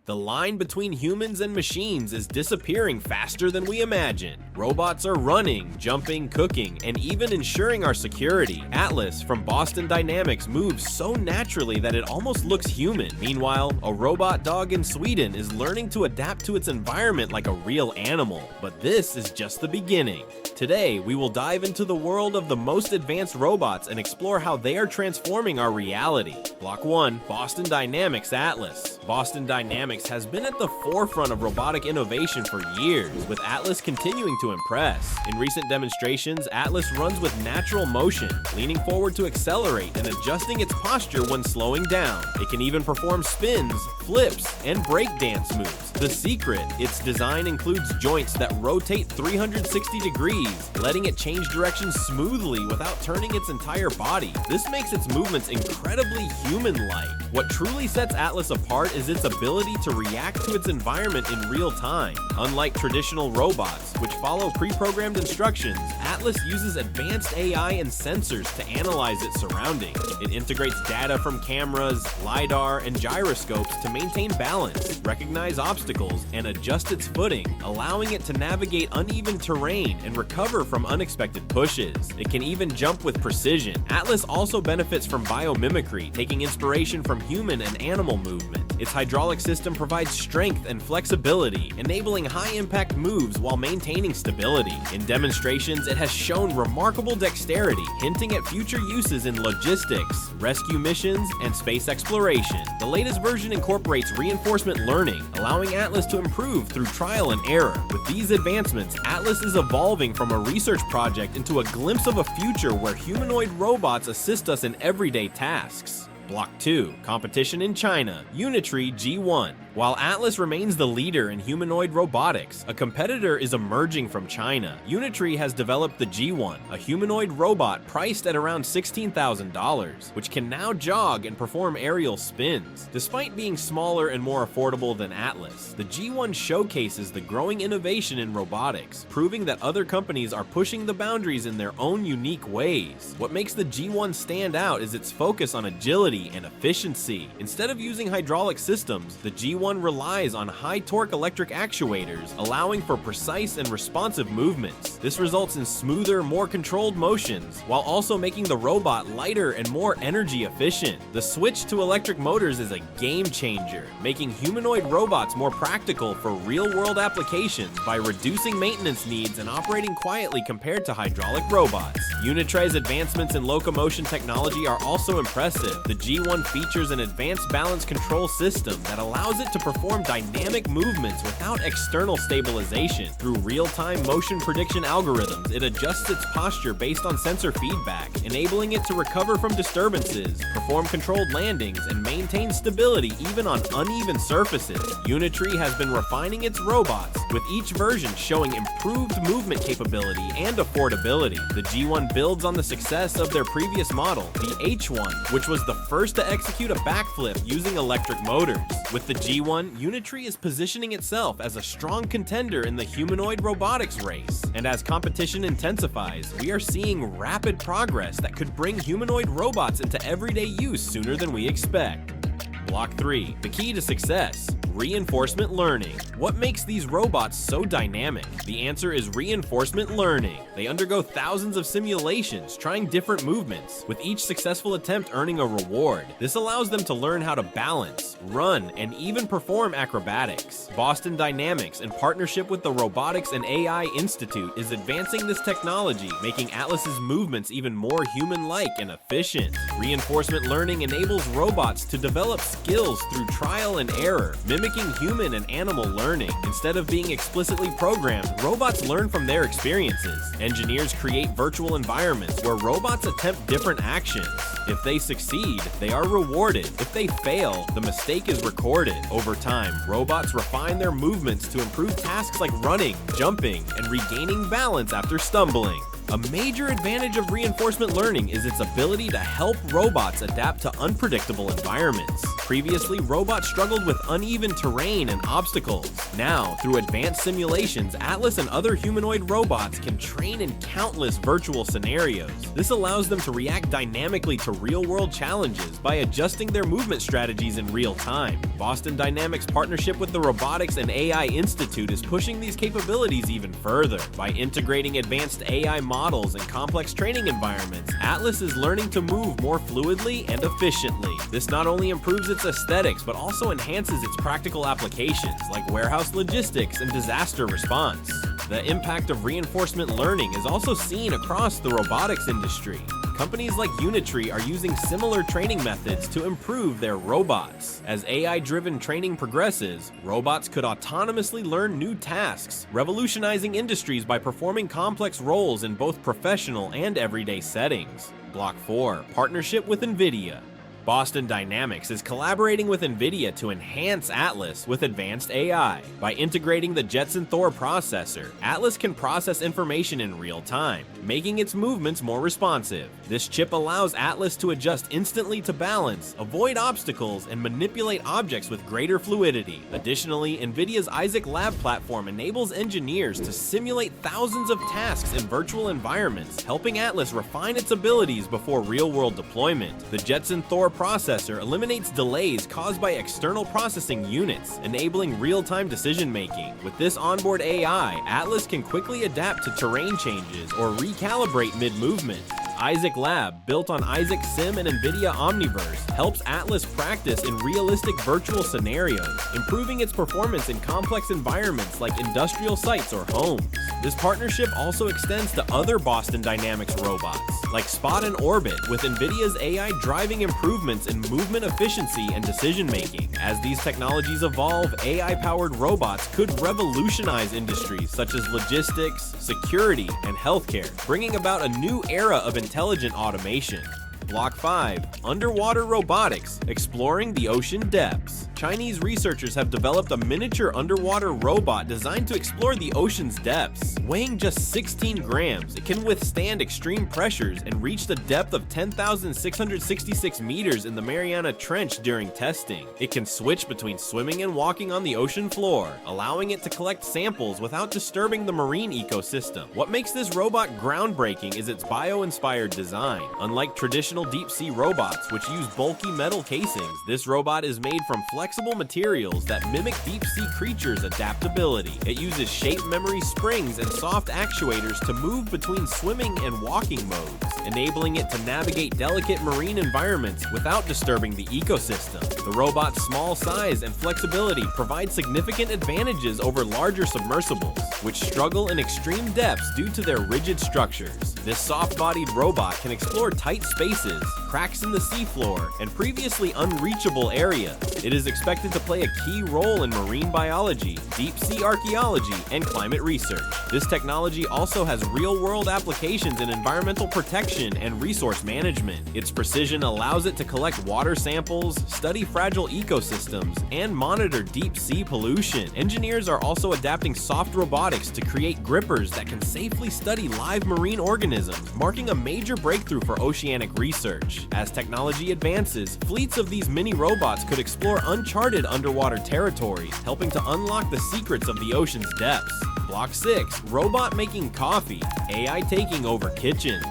The line between humans and machines is disappearing faster than we imagine. Robots are running, jumping, cooking, and even ensuring our security. Atlas from Boston Dynamics moves so naturally that it almost looks human. Meanwhile, a robot dog in Sweden is learning to adapt to its environment like a real animal. But this is just the beginning. Today, we will dive into the world of the most advanced robots and explore how they are transforming our reality. Block 1. Boston Dynamics Atlas. Boston Dynamics has been at the forefront of robotic innovation for years, with Atlas continuing to impress. In recent demonstrations, Atlas runs with natural motion, leaning forward to accelerate and adjusting its posture when slowing down. It can even perform spins, flips, and breakdance moves. The secret, its design includes joints that rotate 360 degrees, letting it change direction smoothly without turning its entire body. This makes its movements incredibly human-like. What truly sets Atlas apart is its ability to react to its environment in real time. Unlike traditional robots, which follow pre-programmed instructions, Atlas uses advanced AI and sensors to analyze its surroundings. It integrates data from cameras, LiDAR, and gyroscopes to maintain balance, recognize obstacles, and adjust its footing, allowing it to navigate uneven terrain and recover from unexpected pushes. It can even jump with precision. Atlas also benefits from biomimicry, taking inspiration from human and animal movement. Its hydraulic system provides strength and flexibility, enabling high-impact moves while maintaining stability. In demonstrations, it has shown remarkable dexterity, hinting at future uses in logistics, rescue missions, and space exploration. The latest version incorporates reinforcement learning, allowing Atlas to improve through trial and error. With these advancements, Atlas is evolving from a research project into a glimpse of a future where humanoid robots assist us in everyday tasks. Block 2. Competition in China. Unitree G1. While Atlas remains the leader in humanoid robotics, a competitor is emerging from China. Unitree has developed the G1, a humanoid robot priced at around $16,000, which can now jog and perform aerial spins. Despite being smaller and more affordable than Atlas, the G1 showcases the growing innovation in robotics, proving that other companies are pushing the boundaries in their own unique ways. What makes the G1 stand out is its focus on agility and efficiency. Instead of using hydraulic systems, the G1 relies on high-torque electric actuators, allowing for precise and responsive movements. This results in smoother, more controlled motions, while also making the robot lighter and more energy efficient. The switch to electric motors is a game changer, making humanoid robots more practical for real-world applications by reducing maintenance needs and operating quietly compared to hydraulic robots. Unitree's advancements in locomotion technology are also impressive. The G1 features an advanced balance control system that allows it to perform dynamic movements without external stabilization. Through real-time motion prediction algorithms, it adjusts its posture based on sensor feedback, enabling it to recover from disturbances, perform controlled landings, and maintain stability even on uneven surfaces. Unitree has been refining its robots, with each version showing improved movement capability and affordability. The G1 builds on the success of their previous model, the H1, which was the first to execute a backflip using electric motors. With the G1, Unitree is positioning itself as a strong contender in the humanoid robotics race. And as competition intensifies, we are seeing rapid progress that could bring humanoid robots into everyday use sooner than we expect. Block 3. The key to success. Reinforcement learning. What makes these robots so dynamic? The answer is reinforcement learning. They undergo thousands of simulations, trying different movements, with each successful attempt earning a reward. This allows them to learn how to balance, run, and even perform acrobatics. Boston Dynamics, in partnership with the Robotics and AI Institute, is advancing this technology, making Atlas's movements even more human-like and efficient. Reinforcement learning enables robots to develop skills through trial and error, mimicking human and animal learning. Instead of being explicitly programmed, robots learn from their experiences. Engineers create virtual environments where robots attempt different actions. If they succeed, they are rewarded. If they fail, the mistake is recorded. Over time, robots refine their movements to improve tasks like running, jumping, and regaining balance after stumbling. A major advantage of reinforcement learning is its ability to help robots adapt to unpredictable environments. Previously, robots struggled with uneven terrain and obstacles. Now, through advanced simulations, Atlas and other humanoid robots can train in countless virtual scenarios. This allows them to react dynamically to real-world challenges by adjusting their movement strategies in real time. Boston Dynamics' partnership with the Robotics and AI Institute is pushing these capabilities even further. By integrating advanced AI models and complex training environments, Atlas is learning to move more fluidly and efficiently. This not only improves its aesthetics, but also enhances its practical applications like warehouse logistics and disaster response. The impact of reinforcement learning is also seen across the robotics industry. Companies like Unitree are using similar training methods to improve their robots. As AI-driven training progresses, robots could autonomously learn new tasks, revolutionizing industries by performing complex roles in both professional and everyday settings. Block 4. Partnership with NVIDIA. Boston Dynamics is collaborating with NVIDIA to enhance Atlas with advanced AI. By integrating the Jetson Thor processor, Atlas can process information in real time, making its movements more responsive. This chip allows Atlas to adjust instantly to balance, avoid obstacles, and manipulate objects with greater fluidity. Additionally, NVIDIA's Isaac Lab platform enables engineers to simulate thousands of tasks in virtual environments, helping Atlas refine its abilities before real-world deployment. The Jetson Thor processor eliminates delays caused by external processing units, enabling real-time decision-making. With this onboard AI, Atlas can quickly adapt to terrain changes or recalibrate mid-movement. Isaac Lab, built on Isaac Sim and NVIDIA Omniverse, helps Atlas practice in realistic virtual scenarios, improving its performance in complex environments like industrial sites or homes. This partnership also extends to other Boston Dynamics robots, like Spot and Orbit, with NVIDIA's AI driving improvements in movement efficiency and decision-making. As these technologies evolve, AI-powered robots could revolutionize industries such as logistics, security, and healthcare, bringing about a new era of intelligent automation. Block 5. Underwater Robotics, Exploring the Ocean Depths. Chinese researchers have developed a miniature underwater robot designed to explore the ocean's depths. Weighing just 16 grams, it can withstand extreme pressures and reach the depth of 10,666 meters in the Mariana Trench during testing. It can switch between swimming and walking on the ocean floor, allowing it to collect samples without disturbing the marine ecosystem. What makes this robot groundbreaking is its bio-inspired design. Unlike traditional deep-sea robots, which use bulky metal casings, this robot is made from flexible materials that mimic deep-sea creatures' adaptability. It uses shape memory springs and soft actuators to move between swimming and walking modes, enabling it to navigate delicate marine environments without disturbing the ecosystem. The robot's small size and flexibility provide significant advantages over larger submersibles, which struggle in extreme depths due to their rigid structures. This soft-bodied robot can explore tight spaces, cracks in the seafloor, and previously unreachable areas. It is expected to play a key role in marine biology, deep-sea archaeology, and climate research. This technology also has real-world applications in environmental protection and resource management. Its precision allows it to collect water samples, study fragile ecosystems, and monitor deep-sea pollution. Engineers are also adapting soft robotics to create grippers that can safely study live marine organisms, marking a major breakthrough for oceanic research. As technology advances, fleets of these mini robots could explore uncharted underwater territories, helping to unlock the secrets of the ocean's depths. Block 6. Robot making coffee, AI taking over kitchens.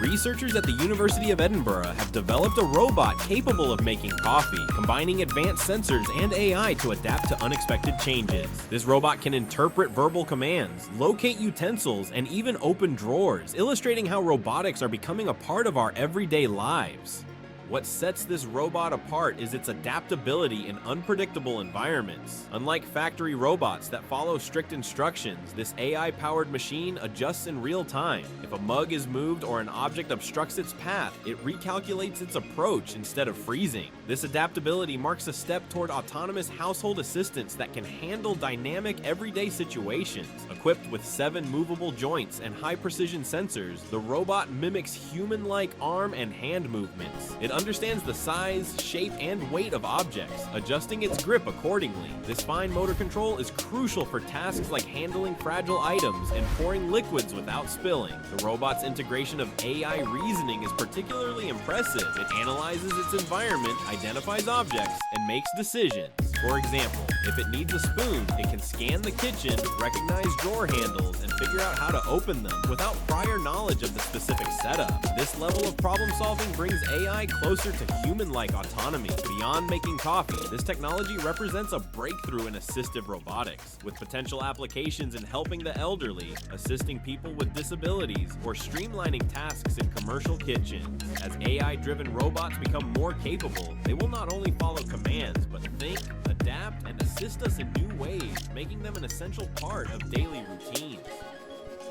Researchers at the University of Edinburgh have developed a robot capable of making coffee, combining advanced sensors and AI to adapt to unexpected changes. This robot can interpret verbal commands, locate utensils, and even open drawers, illustrating how robotics are becoming a part of our everyday lives. What sets this robot apart is its adaptability in unpredictable environments. Unlike factory robots that follow strict instructions, this AI-powered machine adjusts in real time. If a mug is moved or an object obstructs its path, it recalculates its approach instead of freezing. This adaptability marks a step toward autonomous household assistants that can handle dynamic everyday situations. Equipped with 7 movable joints and high-precision sensors, the robot mimics human-like arm and hand movements. It understands the size, shape, and weight of objects, adjusting its grip accordingly. This fine motor control is crucial for tasks like handling fragile items and pouring liquids without spilling. The robot's integration of AI reasoning is particularly impressive. It analyzes its environment, identifies objects, and makes decisions. For example, if it needs a spoon, it can scan the kitchen, recognize drawer handles, and figure out how to open them without prior knowledge of the specific setup. This level of problem solving brings AI closer to human-like autonomy. Beyond making coffee, this technology represents a breakthrough in assistive robotics, with potential applications in helping the elderly, assisting people with disabilities, or streamlining tasks in commercial kitchens. As AI-driven robots become more capable, they will not only follow commands, but think, adapt, and assist us in new ways, making them an essential part of daily routines.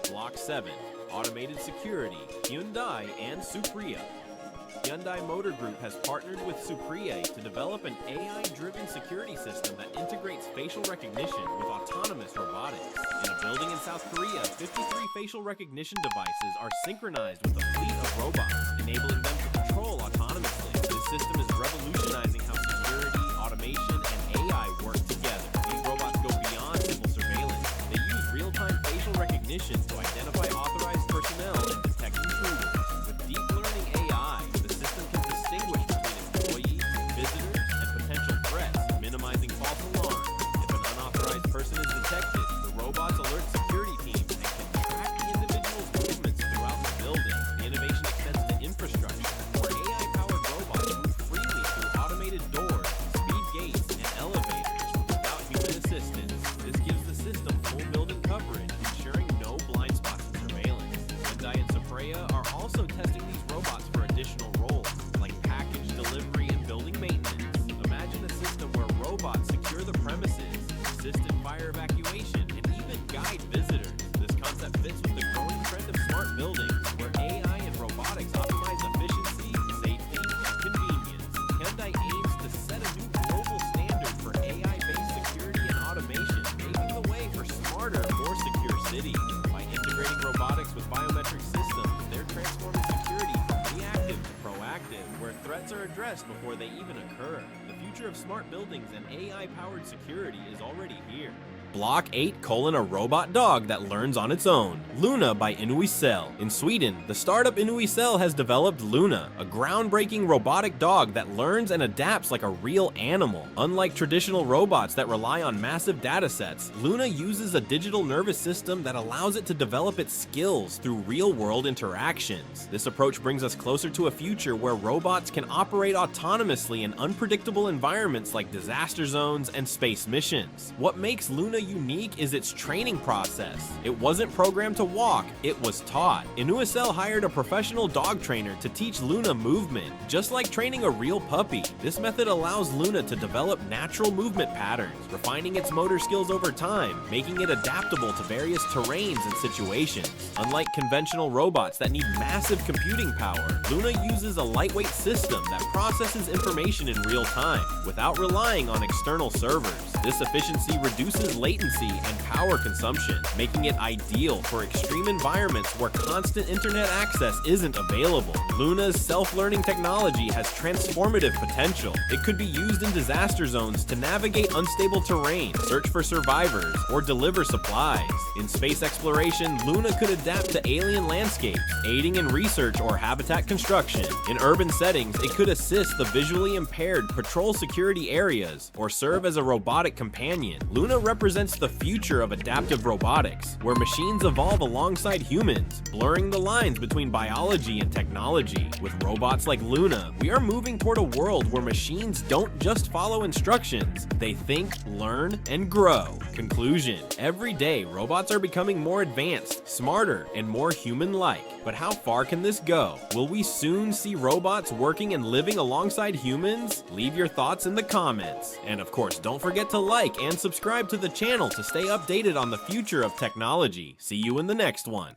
Block 7. Automated Security, Hyundai and Supriya. Hyundai Motor Group has partnered with Supriya to develop an AI-driven security system that integrates facial recognition with autonomous robotics. In a building in South Korea, 53 facial recognition devices are synchronized with a fleet of robots, enabling them to control autonomously. This system is revolutionizing how security, automation, and AI work together. These robots go beyond simple surveillance. They use real-time facial recognition to identify authorized personnel and detect intruders. With deep learning AI, the system can distinguish between employees, visitors, and potential threats, minimizing false alarms. If an unauthorized person is detected, the robots alert security teams and can track the individual's movements throughout the building. The innovation extends to infrastructure, where AI-powered robots move freely through automated doors, speed gates, and elevators without human assistance. This gives the system full building coverage, ensuring no blind spots in surveillance. Hyundai and Supriya are also testing these robots for additional roles, like package delivery and building maintenance. Imagine a system where robots secure the premises, assist in fire evacuation, and even guide visitors. This concept fits with the growing trend of smart buildings, where AI and robotics optimize efficiency, safety, and convenience. Hyundai aims to set a new global standard for AI-based security and automation, paving the way for smarter, more secure cities. By integrating robotics with biometric systems, they're transforming security from reactive to proactive, where threats are addressed before they even occur. The future of smart buildings and AI-powered security is already here. Block 8: A robot dog that learns on its own. Luna by Inuicell. In Sweden, the startup Inuicell has developed Luna, a groundbreaking robotic dog that learns and adapts like a real animal. Unlike traditional robots that rely on massive datasets, Luna uses a digital nervous system that allows it to develop its skills through real-world interactions. This approach brings us closer to a future where robots can operate autonomously in unpredictable environments like disaster zones and space missions. What makes Luna unique is its training process. It wasn't programmed to walk, it was taught. Inuicell hired a professional dog trainer to teach Luna movement, just like training a real puppy. This method allows Luna to develop natural movement patterns, refining its motor skills over time, making it adaptable to various terrains and situations. Unlike conventional robots that need massive computing power, Luna uses a lightweight system that processes information in real time, without relying on external servers. This efficiency reduces latency and power consumption, making it ideal for extreme environments where constant internet access isn't available. Luna's self-learning technology has transformative potential. It could be used in disaster zones to navigate unstable terrain, search for survivors, or deliver supplies. In space exploration, Luna could adapt to alien landscapes, aiding in research or habitat construction. In urban settings, it could assist the visually impaired, patrol security areas, or serve as a robotic companion. Luna represents the future of adaptive robotics, where machines evolve alongside humans, blurring the lines between biology and technology. With robots like Luna, we are moving toward a world where machines don't just follow instructions, they think, learn, and grow. Conclusion: every day, robots are becoming more advanced, smarter, and more human-like. But how far can this go? Will we soon see robots working and living alongside humans? Leave your thoughts in the comments. And of course, don't forget to like and subscribe to the channel to stay updated on the future of technology. See you in the next one.